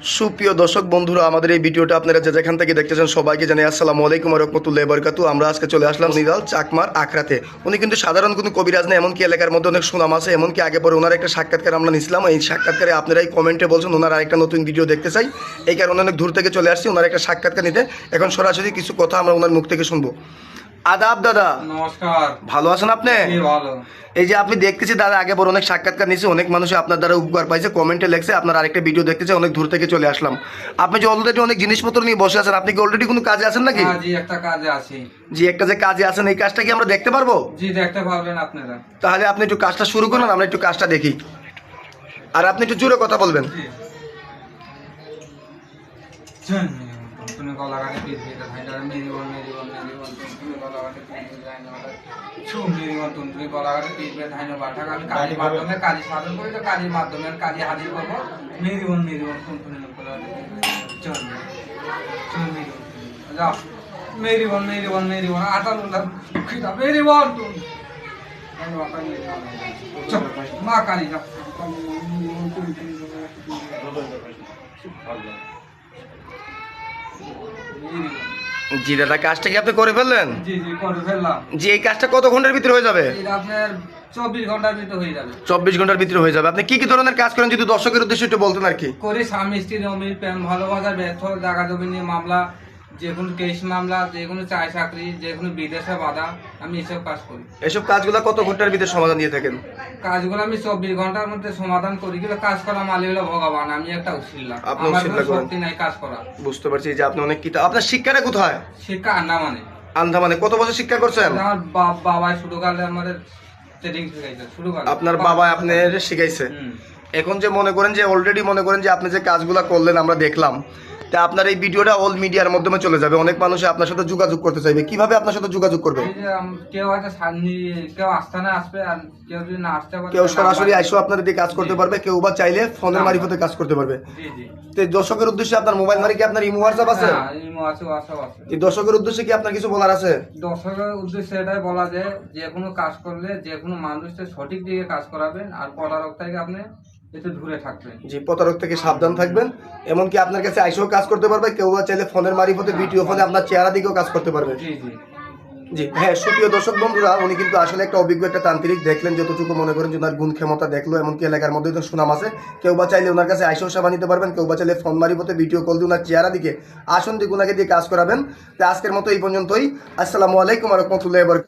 সুপ্রিয় দর্শক বন্ধুরা, আমাদের এই ভিডিওটা আপনারা যে যেখান থেকে দেখতেছেন সবাইকে জানাই আসসালামু আলাইকুম ওয়া রাহমাতুল্লাহি ওয়া বারাকাতুহু। আমরা আজকে চলে আসলাম নিরাল চাকমার আখড়াতে। উনি কিন্তু সাধারণ কোনো কবিরাজ না, এমনকি এলাকার মধ্যে অনেক সুনাম আছে। এমনকি আগে পরে ওনার একটা সাক্ষাৎকার আমরা নিয়েছিলাম। এই সাক্ষাৎকারে আপনারাই কমেন্টে বলছেন ওনার আরেকটা নতুন ভিডিও দেখতে চাই, এই কারণে অনেক দূর থেকে চলে আসছি ওনার একটা সাক্ষাৎকার নিতে। এখন সরাসরি কিছু কথা আমরা ওনার মুখ থেকে শুনবো। আদাব দাদা, নমস্কার। ভালো আছেন আপনি? ভালো। এই যে আপনি দেখতেছি দাদা, আগে বড় অনেক সাক্ষাৎকার নিয়েছে, অনেক মানুষ আপনার দ্বারা উপকার পাইছে, কমেন্টে লেখছে, আপনার আরেকটা ভিডিও দেখতেছে, অনেক দূর থেকে চলে আসলাম। আপনি যে অলরেডি অনেক জিনিসপত্র নিয়ে বসে আছেন, আপনি কি অলরেডি কোনো কাজে আছেন নাকি? জি, একটা কাজে আছি। জি, একটা যে কাজে আছেন, এই কাজটা কি আমরা দেখতে পারবো? জি, দেখতে পারবেন আপনারা। তাহলে আপনি একটু কাজটা শুরু করুন, আমরা একটু কাজটা দেখি। আর আপনি একটু জোরে কথা বলবেন। জি। তুমি গলা কাটে পিস দিতে থাইলা মেরি বল তুমি গলা কাটে পিস দিতে থাইলা ছু মেরি বল তুমি গলা কাটে পিস দিতে থাইলা বাটা আমি কাজের মাধ্যমে কাজ সাধন করি, তো কাজের মাধ্যমে কাজে হাজির করব। মেরি বল তুমি গলা কাটে চল চল যাও মেরি বল আটালুল্লাহ খিদা মেরি বল তুমি চল মা কালী যাও। জি দাদা, কাজটা কি আপনি করে ফেললেন? জি করে ফেললাম। জি, এই কাজটা কত ঘন্টার ভিতরে হয়ে যাবে? এটা আপনার 24 ঘন্টার ভিতরে হয়ে যাবে। 24 ঘন্টার ভিতরে হয়ে যাবে। আপনি কি কি ধরনের কাজ করেন যদি দর্শকের উদ্দেশ্যে একটু বলতেন আর কি। করি স্বামী স্ত্রীর অমিল প্রেম ভালোবাসা ব্যর্থ জায়গা জমি নিয়ে মামলা, যে কোনো কেস মামলা, যে কোনো চাই চাকরি, যে কোনো বিদেশে বাধা, আমি এসব কাজ করি। এসব কাজগুলো কত ঘন্টার ভিতরে সমাধান দিয়ে থাকেন? কাজগুলো আমি 24 ঘন্টার মধ্যে সমাধান করি। কিন্তু কাজ করা মালিক হলো ভগবান, আমি একটা উশিলা, আপনি আমার উশিলা কোনো করেন। শক্তি নাই কাজ করা। বুঝতে পারছি যে আপনি অনেক কিতাব। আপনার শিক্ষাটা কোথায়? শিক্ষা আন্দামানে। আন্দামানে কত বছর শিক্ষা করছেন? আমার বাবাই শুরু কালে আমাদের ট্রেনিং শিখাইছে শুরু কালে। আপনার বাবা আপনার শিখাইছে। এখন যে মনে করেন যে অলরেডি মনে করেন যে আপনি যে কাজগুলো করলেন আমরা দেখলাম, তা আপনার এই ভিডিওটা অল মিডিয়ার মাধ্যমে চলে যাবে, অনেক মানুষ আপনার সাথে যোগাযোগ করতে চাইবে। কিভাবে আপনার সাথে যোগাযোগ করবে? এই যে কেউ হয়তো কেউ আস্থানে আসবে, আর কেউ যদি না আসতে পারে কেউ সরাসরি আইসো আপনার দিয়ে কাজ করতে পারবে, কেউ বা চাইলে ফোনের মারফতে কাজ করতে পারবে। জি জি। তো দর্শকের উদ্দেশ্যে আপনার মোবাইল নাম্বার কি আপনার ইমো হোয়াটসঅ্যাপ আছে? হ্যাঁ, ইমো আছে, হোয়াটসঅ্যাপ আছে। এই দর্শকের উদ্দেশ্যে কি আপনার কিছু বলার আছে? দর্শকের উদ্দেশ্যে এটাই বলা যে যে কোনো কাজ করলে যে কোনো মানুষকে সঠিক দিকে কাজ করাবেন, আর প্রতারক থেকে আপনি একটু দূরে থাকবেন। জি, প্রতারক থেকে সাবধান থাকবেন। এমনকি আপনার কাছে আইসেও কাজ করতে পারবে, কেউ বা চাইলে ফোনের মারফতে ভিডিও ফোনে আপনার চেহারা দিকেও কাজ করতে পারবে। জি জি। জি হ্যাঁ, সুপ্রিয় দর্শক বন্ধুরা, উনি কিন্তু আসলে একটা অভিজ্ঞ একটা তান্ত্রিক। দেখলেন যতটুকু মনে করেন যে ওনার গুণ ক্ষমতা দেখলো, এমনকি এলাকার মধ্যে তো সুনাম আছে। কেউ বা চাইলে ওনার কাছে আইসেও সেবা নিতে পারবেন, কেউ বা চাইলে ফোন মারিফতে ভিডিও কল দিয়ে ওনার চেহারা দিকে আসন দিকে ওনাকে দিয়ে কাজ করাবেন। তো আজকের মতো এই পর্যন্তই। আসসালামু আলাইকুম ওয়া রাহমাতুল্লাহি ওয়া বারাকাতুহু।